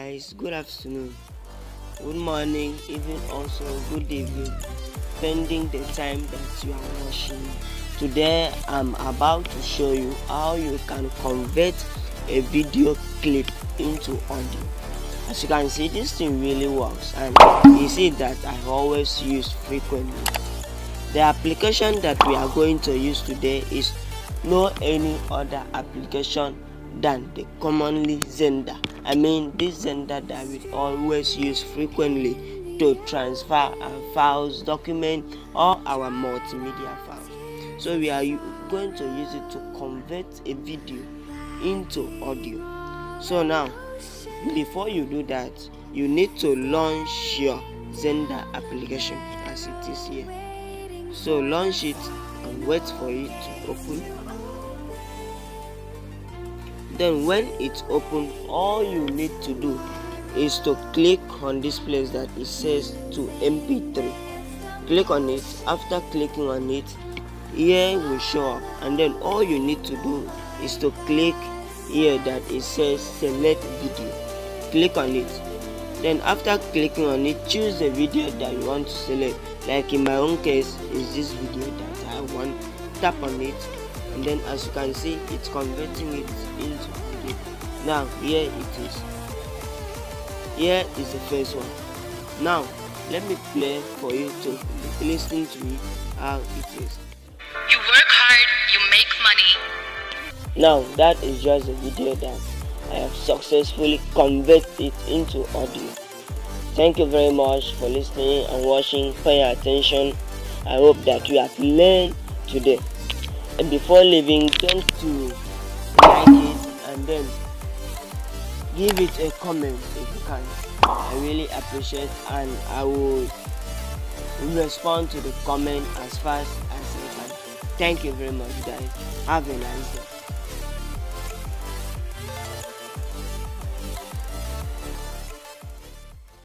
guys, good afternoon, good morning, even also good evening, pending the time that you are watching. Today I'm about to show you how you can convert a video clip into audio. As you can see, this thing really works, and you see that I always use frequently. The application that we are going to use today is no any other application than the commonly Xender. I mean this Xender that we always use frequently to transfer our files, documents, or our multimedia files. So we are going to use it to convert a video into audio. So now, before you do that, you need to launch your Xender application as it is here. So launch it and wait for it to open. Then when it's open, all you need to do is to click on this place that it says to MP3. Click on it. After clicking on it, here will show up, and then all you need to do is to click here that it says select video. Click on it. Then after clicking on it, choose the video that you want to select. Like in my own case is this video that I want. Tap on it, and then as you can see, it's converting it into video. Now here it is. Here is the first one. Now let me play for you to listen to it how it is. You work hard, you make money. Now that is just a video that I have successfully converted it into audio. Thank you very much for listening and watching. Pay attention. I hope that you have learned today. And before leaving, don't to like it and then give it a comment if you can. I really appreciate, and I will respond to the comment as fast as I can. Thank you very much, guys. Have a nice day.